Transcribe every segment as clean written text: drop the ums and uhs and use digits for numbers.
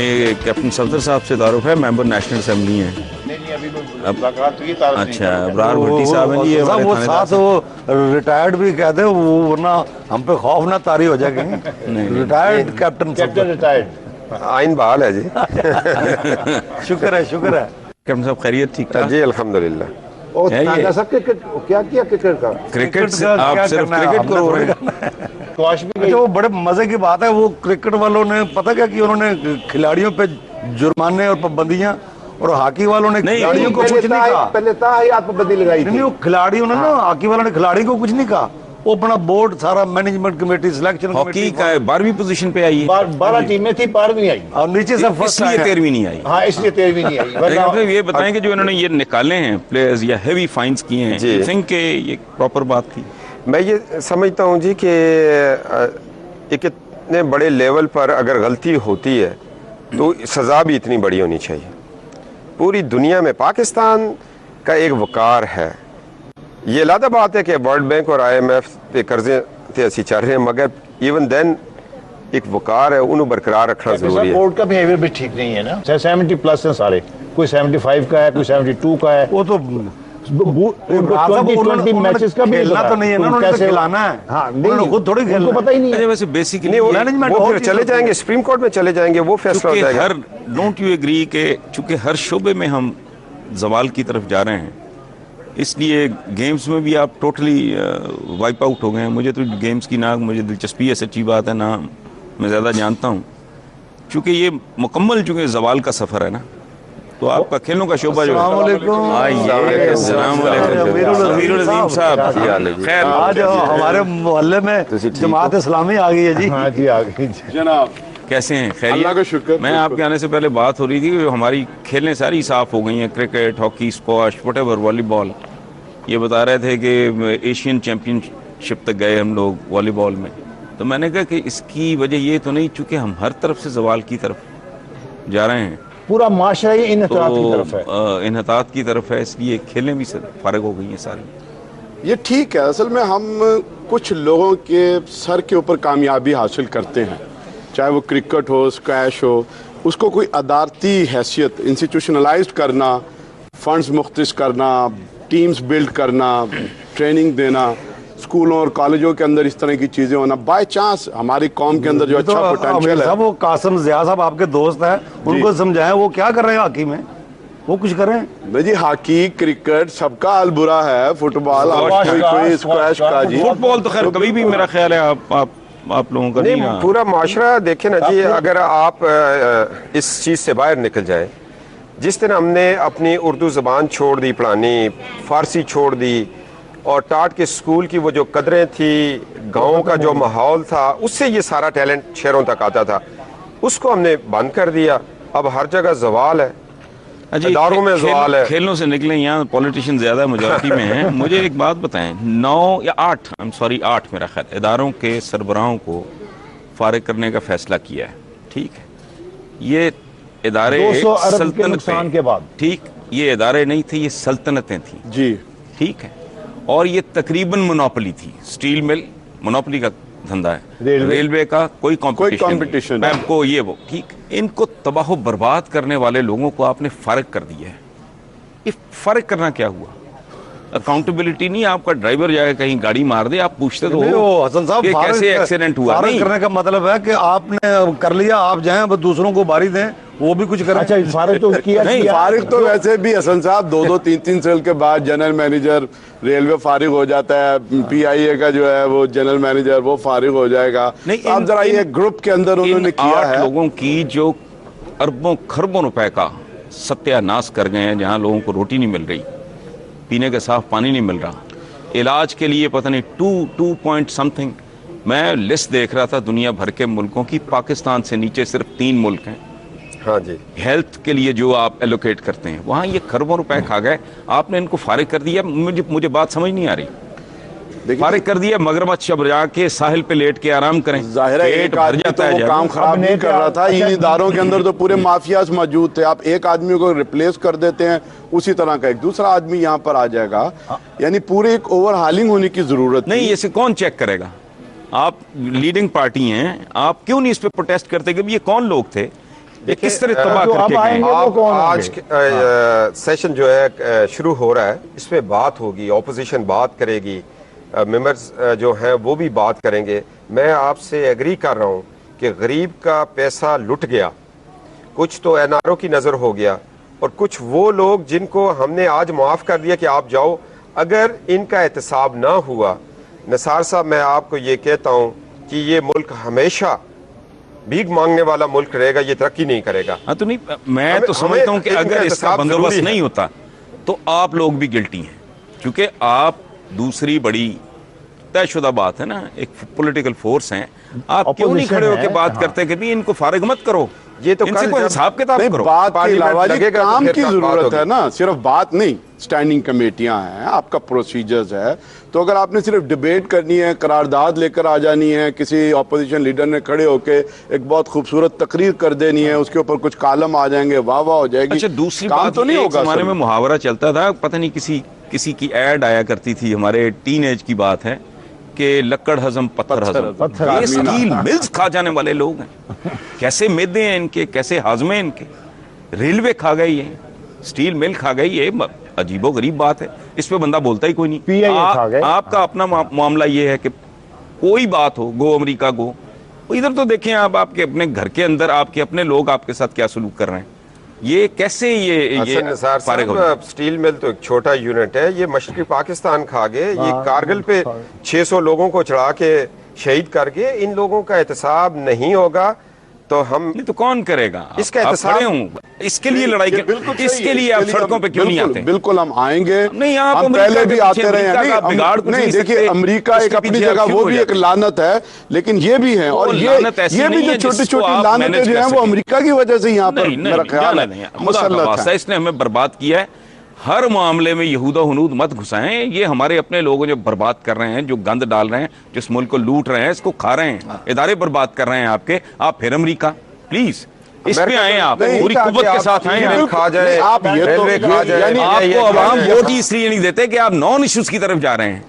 یہ کیپٹن صفدر صاحب سے تعارف ہے, ممبر نیشنل اسمبلی ہیں. اچھا, ابرار بھٹی صاحب ہیں جی, وہ ساتھ وہ ریٹائرڈ بھی کہتے ہیں, وہ ورنہ ہم پہ خوف نہ طاری ہو جائے گا. ریٹائرڈ کیپٹن ریٹائرڈ آئین بحال ہے جی. شکر ہے شکر ہے. کیپٹن صاحب خیریت ٹھیک ٹھاک جی الحمدللہ. کیا کیا کرکٹ کا کرکٹ سے آپ صرف کرکٹ کو رو رہے ہیں. وہ بڑے مزے کی بات ہے, وہ کرکٹ والوں نے پتہ کیا کہ انہوں نے کھلاڑیوں پہ جرمانے اور پابندیاں, اور ہاکی والوں نے کھلاڑیوں کو کچھ نہیں کہا. پہلے پابندی لگائی نہیں, وہ کھلاڑیوں نے نا, ہاکی والوں نے کھلاڑی کو کچھ نہیں کہا. وہ اپنا بورڈ سارا مینجمنٹ کمیٹی سلیکشن ہاکی کا 12ویں پوزیشن پہ آئی ہے, 12 ٹیمیں تھی, 12ویں آئی, اور نیچے سے اس لیے 13ویں نہیں آئی. ہاں اس لیے 13ویں نہیں آئی. مطلب یہ بتائیں کہ جو انہوں نے یہ نکالے ہیں پلیئرز یا ہیوی فائنز کیے ہیں, جی تھنک کہ یہ پراپر بات تھی. میں یہ سمجھتا ہوں جی کہ ایک اتنے بڑے لیول پر اگر غلطی ہوتی ہے تو سزا بھی اتنی بڑی ہونی چاہیے. پوری دنیا میں پاکستان کا ایک وقار ہے. یہ علیحدہ بات ہے کہ ورلڈ بینک اور آئی ایم ایف پہ قرضے تے اسی چل رہے ہیں, مگر ایون دین ایک وقار ہے, انہوں برقرار رکھنا ضروری ہے. بورڈ کا بیہیویئر بھی ٹھیک نہیں ہے نا. 70 پلس ہیں سارے, کوئی 75 کا ہے, کوئی 72 کا ہے. وہ تو 20 میچز کا بھی کھیلنا تو نہیں ہے نا, انہوں نے تو کھلانا ہے. ہاں انہوں نے خود تھوڑی کھیلنا, پتہ ہی نہیں ہے. ویسے بیسیکلی وہ پھر چلے جائیں گے سپریم کورٹ میں, چلے جائیں گے, وہ فیصلہ ہو جائے گا. ڈونٹ یو ایگری کہ چونکہ ہر شعبے میں ہم زوال کی طرف جا رہے ہیں, اس لیے گیمز میں بھی آپ ٹوٹلی وائپ آؤٹ ہو گئے ہیں. مجھے تو گیمز کی نہ مجھے دلچسپی ہے, سچی بات ہے, نہ میں زیادہ جانتا ہوں, چونکہ یہ مکمل چونکہ زوال کا سفر ہے نا, تو آپ کا کھیلوں کا شعبہ جو السلام علیکم. السلام علیکم امیر العظیم صاحب. خیر, آج ہمارے محلے میں جماعت اسلامی آ گئی ہے جی. ہاں جی, آ گئی جناب. کیسے ہیں؟ خیریت؟ اللہ کا شکر. میں آپ کے آنے سے پہلے بات ہو رہی تھی کہ ہماری کھیلیں ساری صاف ہو گئی ہیں, cricket, hockey, squash, what ever, والی بال. یہ بتا رہے تھے کہ ایشین چیمپئن شپ تک گئے ہم لوگ والی بال میں. تو میں نے کہا کہ اس کی وجہ یہ تو نہیں چونکہ ہم ہر طرف سے زوال کی طرف جا رہے ہیں, پورا معاشرہ یہ انحطاط کی طرف ہے, انحطاط کی طرف ہے, اس لیے کھیلیں بھی فارغ ہو گئی ہیں ساری. یہ ٹھیک ہے. اصل میں ہم کچھ لوگوں کے سر کے اوپر کامیابی حاصل کرتے ہیں, چاہے وہ کرکٹ ہو, اسکواش ہو, اس کو کوئی ادارتی حیثیت, انسٹیٹیوشنلائزڈ کرنا, فنڈز مختص کرنا, ٹیمز بلڈ کرنا, ٹریننگ دینا, اسکولوں اور کالجوں کے اندر اس طرح کی چیزیں ہونا, بائی چانس ہماری قوم کے اندر جو اچھا پوٹینشیل ہے. وہ قاسم ضیاء صاحب آپ کے دوست ہیں, ان کو سمجھائیں وہ کیا کر رہے ہیں ہاکی میں, وہ کچھ کریں. جی ہاکی, کرکٹ, سب کا حال برا ہے. فٹ بال, کوئی اسکواش کا جی. فٹ بال تو خیر کبھی بھی میرا خیال ہے آپ لوگوں کا نہیں, پورا معاشرہ دیکھیں نا جی. اگر آپ اس چیز سے باہر نکل جائیں, جس طرح ہم نے اپنی اردو زبان چھوڑ دی پڑھانی, فارسی چھوڑ دی, اور ٹاٹ کے اسکول کی وہ جو قدریں تھی, گاؤں کا جو ماحول تھا, اس سے یہ سارا ٹیلنٹ شہروں تک آتا تھا, اس کو ہم نے بند کر دیا. اب ہر جگہ زوال ہے, اداروں میں زوال ہے. کھیلوں سے نکلیں, یہاں پولیٹیشین زیادہ میجورٹی میں ہیں. مجھے ایک بات بتائیں, 9 یا 8 میرا خیال اداروں کے سربراہوں کو فارغ کرنے کا فیصلہ کیا ہے, ٹھیک ہے. یہ ادارے 200 ارب کے سلطنت نقصان کے بعد, ٹھیک, یہ ادارے نہیں تھے, یہ سلطنتیں تھیں جی, ٹھیک ہے, اور یہ تقریباً منوپلی تھی. سٹیل مل منوپلی کا دھندا ہے, ریلوے کا کوئی کمپٹیشن, میم کو یہ وہ, ٹھیک. ان کو تباہ و برباد کرنے والے لوگوں کو آپ نے فارغ کر دیا ہے. یہ فارغ کرنا کیا ہوا؟ اکاؤنٹیبلٹی نہیں. آپ کا ڈرائیور جائے کہیں گاڑی مار دے, آپ پوچھتے تو ہو حسن صاحب یہ کیسے ایکسیڈنٹ ہوا. فارغ کرنے کا مطلب ہے کہ آپ نے کر لیا, آپ جائیں بس دوسروں کو باری دیں, وہ بھی کچھ کریں. اچھا فارغ تو کیا نہیں, فارغ تو ویسے بھی حسن صاحب 2-3 سال کے بعد جنرل مینیجر ریلوے فارغ ہو جاتا ہے, پی آئی اے کا جو ہے وہ جنرل مینیجر وہ فارغ ہو جائے گا. آپ ذرا یہ گروپ کے اندر انہوں نے کیا ہے, لوگوں کی جو اربوں خربوں روپے کا ستیہ ناش کر گئے ہیں, جہاں لوگوں کو روٹی نہیں مل رہی, پینے کا صاف پانی نہیں مل رہا, علاج کے لیے پتہ نہیں 2 پوائنٹ سمتھنگ. میں لسٹ دیکھ رہا تھا دنیا بھر کے ملکوں کی, پاکستان سے نیچے صرف 3 ملک ہیں. ہاں جی, ہیلتھ کے لیے جو آپ ایلوکیٹ کرتے ہیں, وہاں یہ خربوں روپے کھا گئے. آپ نے ان کو فارغ کر دیا. مجھے بات سمجھ نہیں آ رہی. فارغ کر دیا, مگرمچھ اب جا کے ساحل پہ لیٹ کے آرام کریں. ظاہر ہے ایک آدمی تو وہ کام خراب نہیں کر رہا تھا, ان اداروں کے اندر تو پورے مافیاز موجود تھے. آپ ایک آدمی کو ریپلیس کر دیتے ہیں, اسی طرح کا ایک دوسرا آدمی یہاں پر آ جائے گا. یعنی پورے ایک اوور ہالنگ ہونے کی ضرورت نہیں. اسے کون چیک کرے گا؟ آپ لیڈنگ پارٹی ہیں, آپ کیوں نہیں اس پہ پروٹیسٹ کرتے کہ یہ کون لوگ تھے یہ کس طرح تباہ جو کر اب کے آئیں گئے گے وہ آپ کون آج سیشن جو ہے شروع ہو رہا ہے، اس میں بات ہوگی، اپوزیشن بات کرے گی، ممبرز جو ہیں وہ بھی بات کریں گے. میں آپ سے ایگری کر رہا ہوں کہ غریب کا پیسہ لٹ گیا، کچھ تو این آر او کی نظر ہو گیا، اور کچھ وہ لوگ جن کو ہم نے آج معاف کر دیا کہ آپ جاؤ، اگر ان کا احتساب نہ ہوا، نثار صاحب میں آپ کو یہ کہتا ہوں کہ یہ ملک ہمیشہ بھیک مانگنے والا ملک رہے گا، یہ ترقی نہیں کرے گا. ہاں تو نہیں، میں تو ہمیں سمجھتا ہوں کہ ان کا اگر اس کا احتساب بندوبست ضروری ہے. نہیں ہوتا تو آپ لوگ بھی گلٹی ہیں، کیونکہ آپ دوسری بڑی طے شدہ بات ہے نا، ایک پولیٹیکل فورس ہیں، آپ کیوں نہیں کھڑے ہو کے بات کرتے کہ بھی ان کو فارغ مت کرو، یہ تو ان سے کل کوئی جب حساب کتاب نہیں، کرو. بات کے پارلیمنٹ علاوہ لگے گا تو کام پھر کی بات ضرورت ہوگی. ہے نا، صرف بات نہیں. سٹینڈنگ کمیٹیاں ہیں، آپ کا پروسیجرز ہے، تو اگر آپ نے صرف ڈیبیٹ کرنی ہے، قرارداد لے کر آ جانی ہے، کسی اپوزیشن لیڈر نے کھڑے ہو کے ایک بہت خوبصورت تقریر کر دینی ہے، اس کے اوپر کچھ کالم آ جائیں گے، واہ واہ ہو جائے گی. اچھا دوسری کام بات، تو نہیں ایک ہوگا زمانے اصل میں محاورہ چلتا تھا، پتہ نہیں کسی کی ایڈ آیا کرتی تھی، ہمارے ٹین ایج کی بات ہے، کہ لکڑ ہضم پتھر ہضم. یہ اسٹیل ملز کھا جانے والے لوگ ہیں، کیسے میدے ہیں ان کے، کیسے ہاضمے ان کے. ریلوے کھا گئی ہے، اسٹیل مل کھا گئی، یہ عجیب و غریب بات ہے، اس پہ بندہ بولتا ہی کوئی نہیں. آپ کا اپنا معاملہ یہ ہے کہ کوئی بات ہو، گو امریکہ گو، ادھر تو دیکھیں آپ کے اپنے گھر کے اندر آپ کے اپنے لوگ آپ کے ساتھ کیا سلوک کر رہے ہیں. یہ کیسے یہ حسن نثار فارغ ہو صاحب، سٹیل مل تو ایک چھوٹا یونٹ ہے، یہ مشرقی پاکستان کھا گئے، یہ کارگل پہ 600 لوگوں کو چڑھا کے شہید کر گئے. ان لوگوں کا احتساب نہیں ہوگا تو ہم نہیں تو کون کرے گا؟ اس کا آپ احتساب کھڑے ہوں، اس کے لیے لڑائی یہ بالکل اس صحیح کے ہے، لیے آپ سڑکوں پہ کیوں نہیں آتے؟ بالکل ہم آئیں گے. نہیں، آپ ہم امریکہ پہلے کے بھی پیچھے، آتے رہے امریکہ کا بگاڑ کچھ نہیں. نہیں دیکھیے سکتے، امریکہ اس ایک کے اپنی پیچھے جگہ آپ کیوں وہ ہو بھی ایک جاتے ہیں؟ لعنت ہے، لیکن یہ بھی ہے، اور وہ لعنت ایسی یہ بھی نہیں جو ہے چھوٹی جس کو چھوٹی آپ لعنتیں manage جو کر ہیں وہ سکیں. امریکہ کی وجہ سے یہاں پر نہیں میرا خیال ہے خدا کا مسلط واسطہ، ہے. اس نے ہمیں برباد کیا ہے. ہر معاملے میں یہود و ہنود مت گھسائیں، یہ ہمارے اپنے لوگوں جو برباد کر رہے ہیں، جو گند ڈال رہے ہیں، جس ملک کو لوٹ رہے ہیں، اس کو کھا رہے ہیں، ادارے برباد کر رہے ہیں آپ کے. آپ پھر امریکہ پلیز اس پہ آئیں، آپ پوری قوت کے ساتھ آئیں. کھا جائیں، آپ یہ تو ریلوے کھا جائیں، یعنی آپ کو عوام ووٹ ہی اس لیے نہیں دیتے کہ آپ نان ایشوز کی طرف جا رہے ہیں.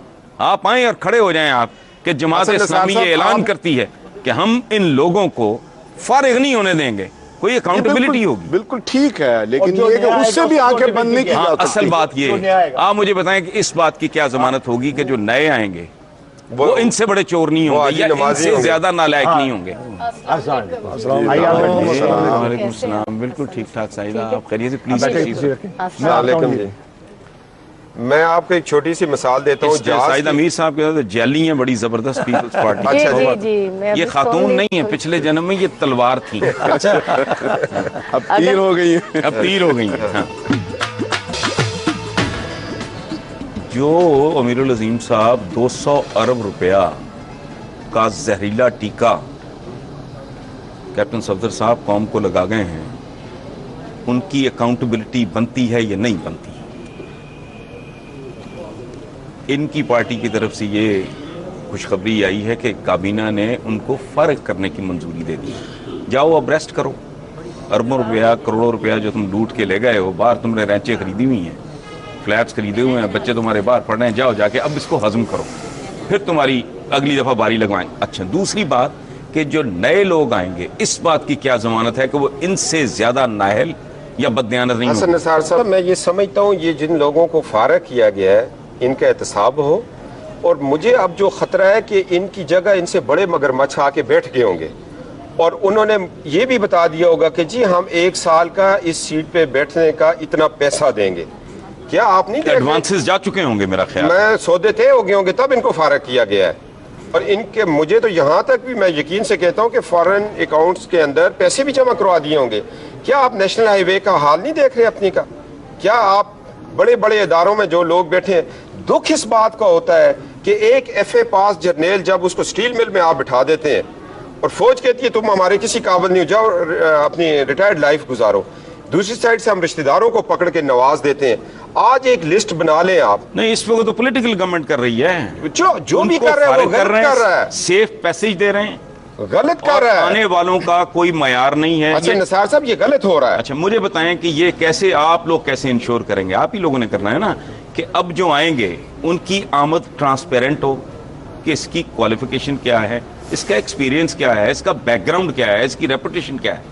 آپ آئیں اور کھڑے ہو جائیں آپ کہ جماعت حسن نثار اسلامی صاحب، یہ اعلان آپ کرتی ہے کہ ہم ان لوگوں کو فارغ نہیں ہونے دیں گے، کوئی اکاؤنٹیبلٹی ہوگی. بالکل ٹھیک ہے، لیکن یہ کہ اس سے بھی آنکھیں بند نہیں کی جا سکتی. اصل بات یہ ہے، آپ مجھے بتائیں کہ اس بات کی کیا ضمانت ہوگی کہ جو نئے آئیں گے وہ ان سے بڑے چور نہیں ہوں گے یا ان سے زیادہ نالائق نہیں ہوں گے. وعلیکم السلام، بالکل ٹھیک ٹھاک. سائدہ آپ خیریت سے؟ پلیز السلام علیکم جی. میں آپ کو ایک چھوٹی سی مثال دیتا ہوں. سائدہ امیر صاحب کے جیلی ہیں بڑی زبردست پیپلز پارٹی. اچھا جی، یہ خاتون نہیں ہے، پچھلے جنم میں یہ تلوار تھی، اب تیر ہو گئی ہیں. اب تیر ہو گئی ہیں. ہاں، جو امیر العظیم صاحب 200 ارب روپیہ کا زہریلا ٹیکہ کیپٹن صفدر صاحب قوم کو لگا گئے ہیں، ان کی اکاؤنٹیبلٹی بنتی ہے یا نہیں بنتی؟ ان کی پارٹی کی طرف سے یہ خوشخبری آئی ہے کہ کابینہ نے ان کو فارغ کرنے کی منظوری دے دی. جاؤ اب ریسٹ کرو، اربوں روپیہ کروڑوں روپیہ جو تم لوٹ کے لے گئے ہو، باہر تم نے رینچیں خریدی ہوئی ہیں، فلیٹس خریدے ہوئے ہیں، بچے تمہارے باہر پڑھ رہے ہیں، جاؤ جا کے اب اس کو ہضم کرو، پھر تمہاری اگلی دفعہ باری لگوائیں. اچھا دوسری بات کہ جو نئے لوگ آئیں گے، اس بات کی کیا ضمانت ہے کہ وہ ان سے زیادہ نااہل یا بددیانت نہیں حسن ہوں؟ نثار صاحب، میں یہ سمجھتا ہوں یہ جن لوگوں کو فارغ کیا گیا ہے ان کا احتساب ہو، اور مجھے اب جو خطرہ ہے کہ ان کی جگہ ان سے بڑے مگرمچھ آ کے بیٹھ گئے ہوں گے، اور انہوں نے یہ بھی بتا دیا ہوگا کہ جی ہم 1 سال کا اس سیٹ پہ بیٹھنے کا اتنا پیسہ دیں گے. کیا آپ نہیں دیکھ رہے؟ ایڈوانسز جا چکے ہوں گے میرا خیال. میں سودے طے ہو گئے ہوں گے تب ان کو فارغ کیا گیا ہے. اور ان کے مجھے تو یہاں تک بھی میں یقین سے کہتا ہوں کہ فارن اکاؤنٹس کے اندر پیسے بھی جمع کروا دیے ہوں گے. کیا آپ نیشنل ہائی وے کا حال نہیں دیکھ رہے اپنی کا؟ کیا آپ بڑے بڑے اداروں میں جو لوگ بیٹھے ہیں، دکھ اس بات کا ہوتا ہے کہ ایک ایف اے پاس جرنیل جب اس کو سٹیل مل میں آپ بٹھا دیتے ہیں اور فوج کہتی ہے تم ہمارے کسی قابل نہیں ہو، جاؤ اپنی ریٹائرڈ لائف گزارو. دوسری سائڈ سے ہم رشتہ داروں کو پکڑ کے نواز دیتے ہیں. آج ایک لسٹ بنا لیں آپ. نہیں، اس پہ تو پولیٹیکل گورنمنٹ کر رہی ہے، جو بھی کر رہے ہیں وہ غلط کر رہا ہے، سیف پیسیج دے رہے ہیں، غلط کر اور رہا ہے. آنے والوں کا کوئی معیار نہیں ہے. اچھا نثار صاحب، یہ غلط ہو رہا ہے. اچھا مجھے بتائیں کہ یہ کیسے آپ لوگ کیسے انشور کریں گے؟ آپ ہی لوگوں نے کرنا ہے نا کہ اب جو آئیں گے ان کی آمد ٹرانسپیرنٹ ہو کہ اس کی کوالیفیکیشن کیا ہے، اس کا ایکسپیرینس کیا ہے، اس کا بیک گراؤنڈ کیا ہے، اس کی ریپوٹیشن کیا ہے.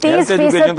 30%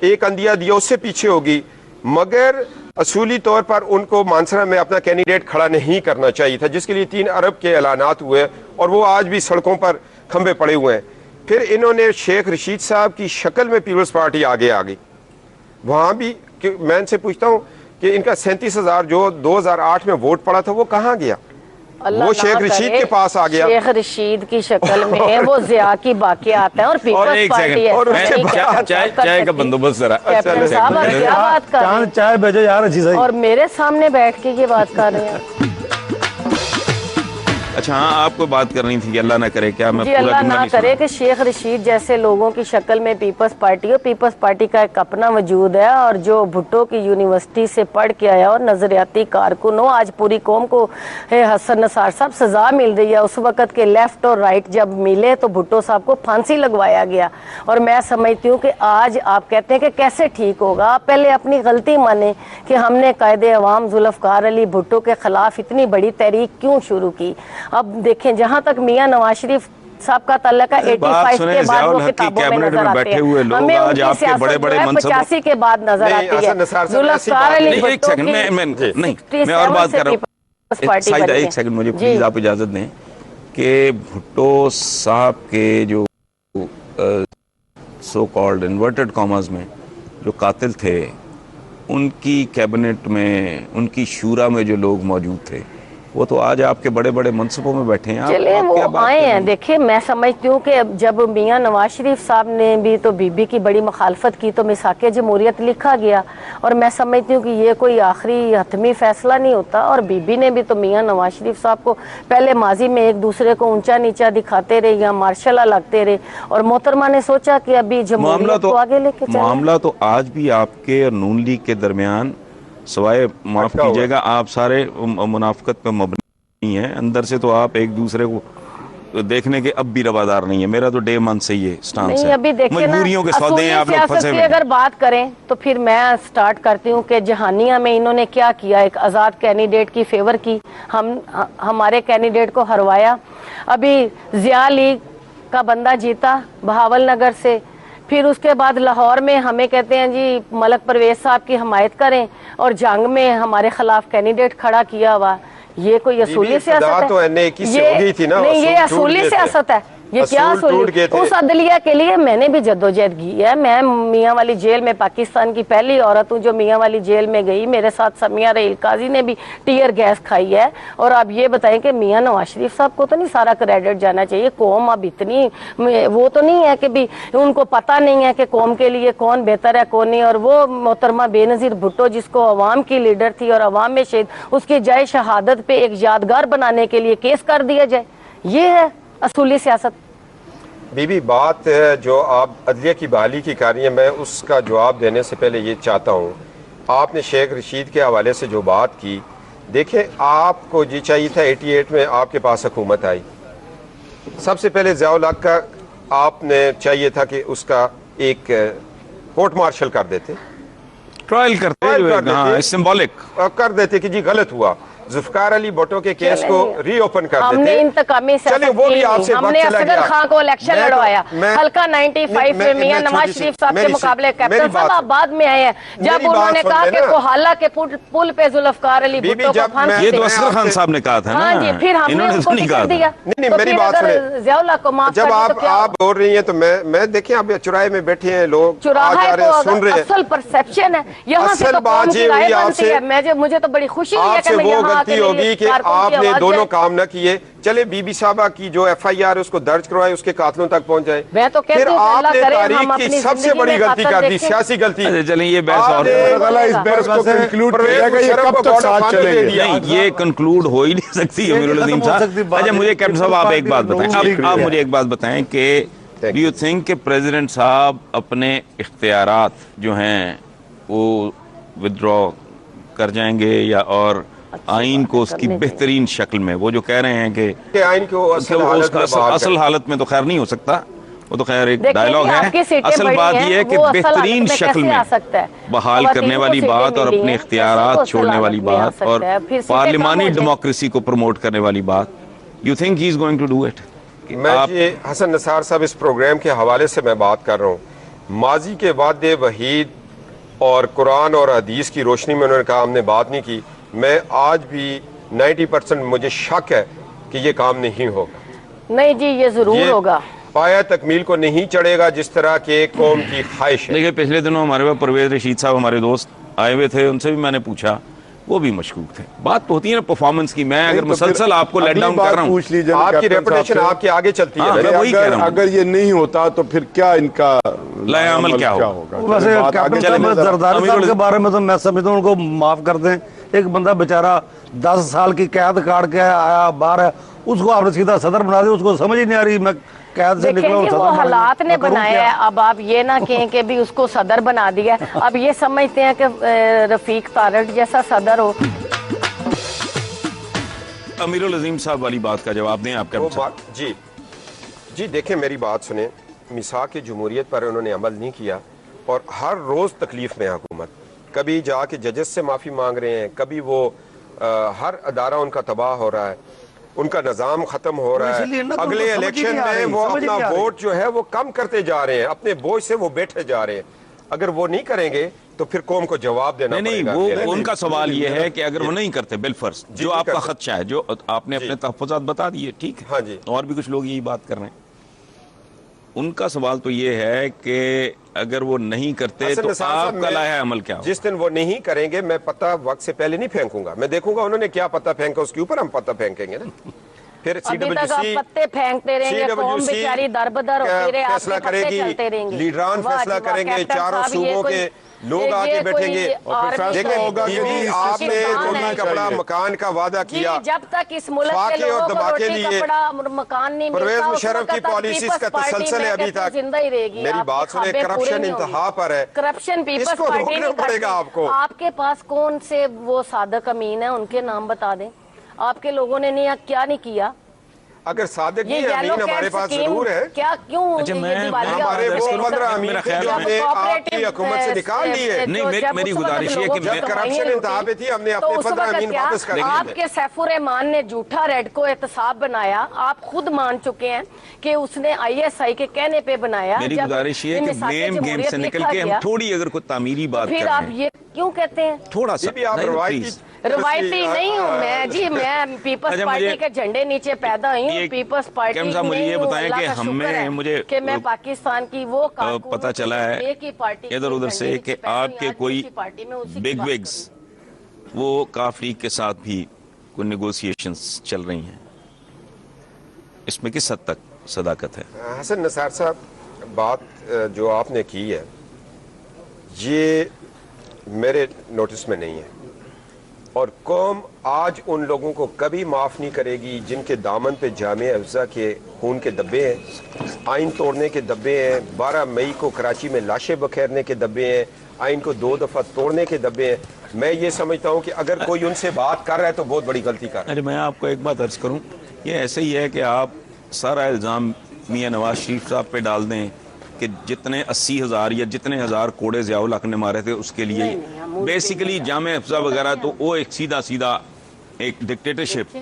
ایک اندیا دیا اس سے پیچھے ہوگی، مگر اصولی طور پر ان کو مانسرا میں اپنا کینڈیڈیٹ کھڑا نہیں کرنا چاہیے تھا، جس کے لیے 3 ارب کے اعلانات ہوئے اور وہ آج بھی سڑکوں پر کھمبے پڑے ہوئے ہیں۔ پھر انہوں نے شیخ رشید صاحب کی شکل میں پیپلز پارٹی آگے آ گئی، وہاں بھی میں ان سے پوچھتا ہوں کہ ان کا 37,000 جو 2008 میں ووٹ پڑا تھا وہ کہاں گیا؟ وہ شیخ رشید کے پاس آ گیا، شیخ رشید کی شکل میں وہ ضیاء کی باقیات ہیں اور پیپلز پارٹی ہے۔ اور اس کے بعد چائے کا بندوبست ذرا کیپٹن صاحب آپ کیا بات کر رہے ہیں؟ چائے بھیجو یار اچھی صحیح۔ اور میرے سامنے بیٹھ کے یہ بات کر رہے ہیں۔ اچھا ہاں آپ کو بات کرنی تھی کہ اللہ نہ کرے کیا میں جی پورا اللہ جملہ نہ نہیں کرے سنا۔ کہ شیخ رشید جیسے لوگوں کی شکل میں پیپلز پارٹی ہو۔ پیپلز پارٹی کا ایک اپنا وجود ہے، اور جو بھٹو کی یونیورسٹی سے پڑھ کے آیا اور نظریاتی کارکن ہو، آج پوری قوم کو حسن نثار صاحب سزا مل رہی ہے۔ اس وقت کے لیفٹ اور رائٹ جب ملے تو بھٹو صاحب کو پھانسی لگوایا گیا، اور میں سمجھتی ہوں کہ آج آپ کہتے ہیں کہ کیسے ٹھیک ہوگا، آپ پہلے اپنی غلطی مانیں کہ ہم نے قائد عوام ذوالفقار علی بھٹو کے خلاف اتنی بڑی تحریک کیوں شروع کی۔ اب دیکھیں جہاں تک میاں نواز شریف صاحب کا تعلق ہے 85 کے بعد وہ کتابوں میں نظر آتے ہیں، ہمیں ان کی سیاست جو ہے 85 کے بعد نظر آتی ہے۔ ذوالفقار علی بھٹو کی میں اور بات کر رہا ہوں، ایک سیکنڈ مجھے پلیز آپ اجازت دیں کہ بھٹو صاحب کے جو سو کالڈ انورٹڈ کاماز میں جو قاتل تھے، ان کی کیبنٹ میں، ان کی شورا میں جو لوگ موجود تھے، وہ تو آج آپ کے بڑے بڑے منصبوں میں بیٹھے ہیں۔ چلیں وہ آئے ہیں، دیکھیں میں سمجھتی ہوں کہ جب میاں نواز شریف صاحب نے بھی تو بی بی کی بڑی مخالفت کی تو میثاق جمہوریت لکھا گیا، اور میں سمجھتی ہوں کہ یہ کوئی آخری حتمی فیصلہ نہیں ہوتا، اور بی بی نے بھی تو میاں نواز شریف صاحب کو پہلے ماضی میں ایک دوسرے کو اونچا نیچا دکھاتے رہے یا مارشلہ لگتے رہے، اور محترمہ نے سوچا کہ ابھی جمہوریت کو آگے لے کے چلیں۔ معاملہ تو آج بھی آپ کے اور نون لیگ کے درمیان سوائے معاف کیجیے گا آپ سارے منافقت پہ مبنی ہیں، اندر سے تو آپ ایک دوسرے کو دیکھنے کے اب بھی روادار نہیں ہے۔ میرا تو ڈے من سے یہ سٹانس ہے، مجبوریوں کے سودے ہیں، آپ لوگ پھنسے ہوئے ہیں۔ اگر بات کریں تو پھر میں سٹارٹ کرتی ہوں کہ جہانیہ میں انہوں نے کیا کیا، ایک آزاد کینڈیڈیٹ کی فیور کی، ہمارے کینڈیڈیٹ کو ہروایا۔ ابھی ضیاء لیگ کا بندہ جیتا بہاول نگر سے، پھر اس کے بعد لاہور میں ہمیں کہتے ہیں جی ملک پرویز صاحب کی حمایت کریں، اور جنگ میں ہمارے خلاف کینڈیڈیٹ کھڑا کیا ہوا۔ یہ کوئی اصولی سیاست ہے؟ نہیں، یہ اصولی سیاست ہے؟ یہ کیا اصولی؟ اس عدلیہ کے لیے میں نے بھی جدوجہد کی ہے، میں میاں والی جیل میں پاکستان کی پہلی عورت ہوں جو میاں والی جیل میں گئی، میرے ساتھ سمیہ رحیل قاضی نے بھی ٹیئر گیس کھائی ہے۔ اور آپ یہ بتائیں کہ میاں نواز شریف صاحب کو تو نہیں سارا کریڈٹ جانا چاہیے، قوم اب اتنی وہ تو نہیں ہے کہ بھی ان کو پتہ نہیں ہے کہ قوم کے لیے کون بہتر ہے کون نہیں، اور وہ محترمہ بے نظیر بھٹو جس کو عوام کی لیڈر تھی اور عوام میں شہید، اس کی جائے شہادت پہ ایک یادگار بنانے کے لیے کیس کر دیا جائے، یہ ہے اصولی سیاست۔ بی بی بات جو آپ عدلیہ کی بحالی کی کر رہی ہیں، میں اس کا جواب دینے سے پہلے یہ چاہتا ہوں، آپ نے شیخ رشید کے حوالے سے جو بات کی، دیکھیں آپ کو جی چاہیے تھا 88 میں آپ کے پاس حکومت آئی، سب سے پہلے ضیاء الحق کا آپ نے چاہیے تھا کہ اس کا ایک کورٹ مارشل کر دیتے، ٹرائل کرتے، سمبولک کر دیتے کہ جی غلط ہوا، ذوالفقار علی بھٹو کے کیس کو ری اوپن کر دیتے۔ ہم نے انتقامی سیاست کی نہیں، ہم نے اصغر خان کو الیکشن لڑوایا حلقہ 95 میں میاں نواز شریف صاحب کے مقابلے۔ کیپٹن صاحب آپ بعد میں آئے ہیں جب انہوں نے کہا کہ کوہالہ کے پل پہ ذوالفقار علی بھٹو کو پھانسی، یہ تو اصغر خان صاحب نے کہا تھا نا، ہاں جی، پھر ہم نے ان کو ٹکٹ دیا۔ نہیں میری بات سنیں، ضیاء الحق کو معاف جب آپ بول رہی ہیں تو میں دیکھیں اب چوراہے میں بیٹھے ہیں لوگ، چوراہے تو اصل پرسپشن ہے، یہاں سے تو قوم کی رائے بنتی ہے۔ مجھے تو بڑی خوشی ہوئی ہے کہ میں یہاں آ کے آپ نے دونوں کام نہ کیے، چلے بی بی صاحبہ کی جو ایف آئی آر اس کو درج کروائے، اس کے قاتلوں تک پہنچ جائے۔ میں تو کہتی ہوں آپ نے تاریخ کی سب سے بڑی غلطی کر دی، سیاسی غلطی۔ چلیں یہ بحث اور یہ کنکلوڈ ہو ہی نہیں سکتی امیر العظیم صاحب۔ اچھا مجھے کیپٹن صاحب آپ ایک بات بتائیں، آپ مجھے ایک بات بتائیں کہ ڈو یو تھنک کہ پریزیڈنٹ صاحب اپنے اختیارات جو ہیں وہ ودرا کر جائیں گے، یا اور آئین کو اس کی بہترین شکل میں، وہ جو کہہ رہے ہیں کہ آئین کو اصل حالت میں تو خیر نہیں ہو سکتا، وہ تو خیر ایک ڈائلاگ ہے، اصل بات یہ ہے کہ بہترین شکل میں بحال کرنے والی بات اور اپنے اختیارات چھوڑنے والی بات اور پارلیمانی ڈیموکریسی کو پروموٹ کرنے والی بات، you think he is going to do it? میں حسن نثار صاحب اس پروگرام کے حوالے سے میں بات کر رہا ہوں، ماضی کے وعدے وحید اور قرآن اور حدیث کی روشنی میں انہوں نے کہا ہم نے بات نہیں کی. میں آج بھی 90% مجھے شک ہے کہ یہ کام نہیں ہوگا. نہیں جی یہ ضرور ہوگا. پایا تکمیل کو نہیں چڑھے گا جس طرح کے قوم کی خواہش ہے. دیکھیں پچھلے دنوں ہمارے پاس پرویز رشید صاحب ہمارے دوست آئے ہوئے تھے, ان سے بھی میں نے پوچھا, وہ بھی مشکوک تھے. بات تو ہوتی ہے نا پرفارمنس کی. میں اگر مسلسل آپ کو لیٹ ڈاؤن کر رہا ہوں, آپ کی ریپوٹیشن آپ کے آگے چلتی ہے. میں وہی کہہ رہا ہوں. اگر یہ نہیں ہوتا تو پھر کیا ان کا لائحہ عمل کیا ہوگا؟ ویسے کیپٹن صاحب زرداری صاحب کے بارے میں تو میں سمجھتا ہوں ان کو معاف کر دیں. ایک بندہ بیچارہ 10 سال کی قید کاٹ کے آیا باہر ہے, اس کو آپ نے سیدھا صدر بنا دیا. اس کو سمجھ ہی نہیں آ رہی میں قید سے نکلا دیکھیں وہ حالات نے بنایا ہے. اب آپ یہ نہ کہیں کہ بھی اس کو صدر بنا دیا. اب یہ سمجھتے ہیں کہ رفیق تارڑ جیسا صدر ہو. امیر العظیم صاحب والی بات کا جواب دیں آپ کا. جی دیکھیں میری بات سنیں. میثاق جمہوریت پر انہوں نے عمل نہیں کیا اور ہر روز تکلیف میں حکومت. کبھی جا کے ججز سے معافی مانگ رہے ہیں, کبھی وہ ہر ادارہ ان کا تباہ ہو رہا ہے, ان کا نظام ختم ہو رہا ہے. اگلے الیکشن میں وہ اپنا ووٹ جو ہے وہ کم کرتے جا رہے ہیں, اپنے بوجھ سے وہ بیٹھے جا رہے ہیں. اگر وہ نہیں کریں گے تو پھر قوم کو جواب دینا پڑے گا. نہیں وہ ان کا سوال یہ ہے کہ اگر وہ نہیں کرتے بالفرض جو آپ کا خدشہ ہے, جو آپ نے اپنے تحفظات بتا دیے, ٹھیک ہے, ہاں جی, اور بھی کچھ لوگ یہی بات کر رہے ہیں. ان کا سوال تو یہ ہے کہ اگر وہ نہیں کرتے تو آپ کا لائحہ عمل کیا ہوگا؟ جس دن وہ نہیں کریں گے میں پتہ وقت سے پہلے نہیں پھینکوں گا. میں دیکھوں گا انہوں نے کیا پتہ پھینکا, اس کے اوپر ہم پتہ پھینکیں گے نا. پھر سی ابھی تک آپ پتے پھینکتے رہیں گے, قوم بیچاری دربدر ہوتی رہے, آپ کے پتے چلتے رہیں گے. لیڈران فیصلہ کریں گے, چاروں صوبوں کے لوگ آگے بیٹھیں گے. آپ نے روٹی کپڑا مکان کا وعدہ کیا, جب تک اس ملک کے لوگوں کو روٹی کپڑا مکان نہیں ملتا, پرویز مشرف کی پالیسیز کا تسلسل ہے ابھی تک. زندہ ہی رہے گی. میری بات سنیں, کرپشن انتہا پر ہے. کرپشن پیپلز پارٹی نہیں پڑے گا آپ کو. آپ کے پاس کون سے وہ صادق امین ہیں, ان کے نام بتا دیں. آپ کے لوگوں نے کیا نہیں کیا. اگر صادق نہیں امین ہمارے پاس ضرور ہے, کیا کیوں ہمارے وہ 15 امین جو ہم نے آپ کی حکومت سے نکال دیے. نہیں میری گزارش ہے کہ جب کرپشن انتہا پہ تھی ہم نے اپنے 15 امین واپس کر دیے. آپ کے سیف الرحمان نے جھوٹا ریڈ کو احتساب بنایا, آپ خود مان چکے ہیں کہ اس نے ISI کے کہنے پہ بنایا. میری گزارش ہے کہ بلیم گیم سے نکل کے ہم تھوڑی اگر کوئی تعمیری بات پھر آپ یہ کیوں کہتے ہیں تھوڑا سا روایتی نہیں ہوں میں جی, میں پیپلز پارٹی کے جھنڈے نیچے پیدا ہوئی ہوں. پیپلز پارٹی مجھے یہ بتائیں کہ ہمیں مجھے کہ میں پاکستان کی وہ پتہ چلا ہے ادھر ادھر سے کہ آپ کے کوئی بگ وگز وہ کاف لیگ کے ساتھ بھی کوئی نیگوسیشنز چل رہی ہیں, اس میں کس حد تک صداقت ہے؟ حسن نثار صاحب, بات جو آپ نے کی ہے یہ میرے نوٹس میں نہیں ہے, اور قوم آج ان لوگوں کو کبھی معاف نہیں کرے گی جن کے دامن پہ جامعہ افضا کے خون کے دبے ہیں, آئین توڑنے کے دبے ہیں, 12 مئی کو کراچی میں لاشیں بکھیرنے کے دبے ہیں, آئین کو 2 دفعہ توڑنے کے دبے ہیں. میں یہ سمجھتا ہوں کہ اگر کوئی ان سے بات کر رہا ہے تو بہت بڑی غلطی کر رہا ہے. میں آپ کو ایک بات عرض کروں, یہ ایسے ہی ہے کہ آپ سارا الزام میاں نواز شریف صاحب پہ ڈال دیں کہ جتنے 80,000 یا جتنے ہزار کوڑے ضیاء الحق نے مارے تھے اس کے لیے بیسیکلی جامعہ افضا وغیرہ, تو وہ ایک سیدھا ایک ڈکٹیٹرشپ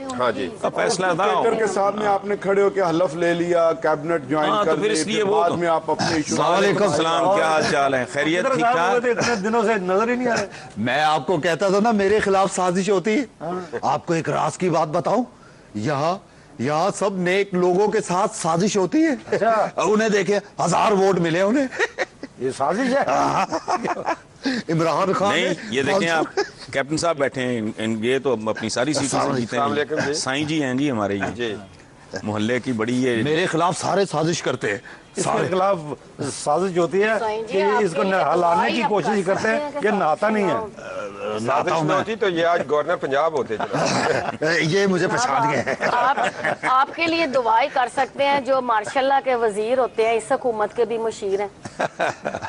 کا فیصلہ تھا. اسپیکر کے سامنے آپ نے کھڑے ہو کے حلف لے لیا, کیبنٹ جوائن کر لی, پھر بعد میں آپ اپنے ایشو. وعلیکم السلام, کیا حال چال ہے, خیریت ٹھیک ٹھاک؟ اتنے دنوں سے نظر ہی نہیں آ رہے. میں آپ کو کہتا تھا نا میرے خلاف سازش ہوتی ہے. آپ کو ایک راز کی بات بتاؤں, یہاں سب نیک لوگوں کے ساتھ سازش ہوتی ہے. انہیں دیکھیں 1000 ووٹ ملے انہیں. یہ سازش ہے. عمران خان نہیں, یہ دیکھیں آپ کیپٹن صاحب بیٹھے ہیں, یہ تو اپنی ساری سیٹوں سے جیتے ہیں. سائیں جی ہیں جی ہمارے یہ محلے کی بڑی, یہ میرے خلاف سارے سازش کرتے ہیں. اس کے خلاف سازش ہوتی ہے کہ اس کو ہلانے کی کوشش کرتے ہیں, یہ نہاتا نہیں ہے. سازش نہ ہوتی تو یہ آج گورنر پنجاب ہوتے. یہ مجھے پہچان گئے. آپ کے لیے دعائیں کر سکتے ہیں جو ماشاء اللہ کے وزیر ہوتے ہیں, اس حکومت کے بھی مشیر ہیں.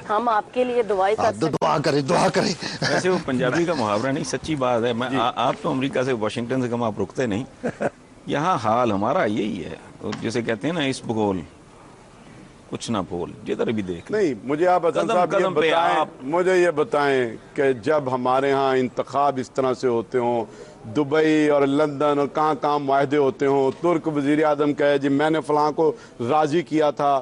ہم آپ کے لیے دعائیں کر سکتے ہیں. دعا کریں. ویسے وہ پنجابی کا محاورہ نہیں, سچی بات ہے. آپ تو امریکہ سے واشنگٹن سے کم آپ رکتے نہیں. یہاں حال ہمارا یہی ہے, جسے کہتے ہیں نا اس بگول کچھ نہ بھول, جدھر بھی دیکھ. نہیں, مجھے آپ حسن صاحب مجھے یہ بتائیں کہ جب ہمارے ہاں انتخاب اس طرح سے ہوتے ہوں, دبئی اور لندن اور کہاں معاہدے ہوتے ہوں, ترک وزیر اعظم کہے جی میں نے فلاں کو راضی کیا تھا,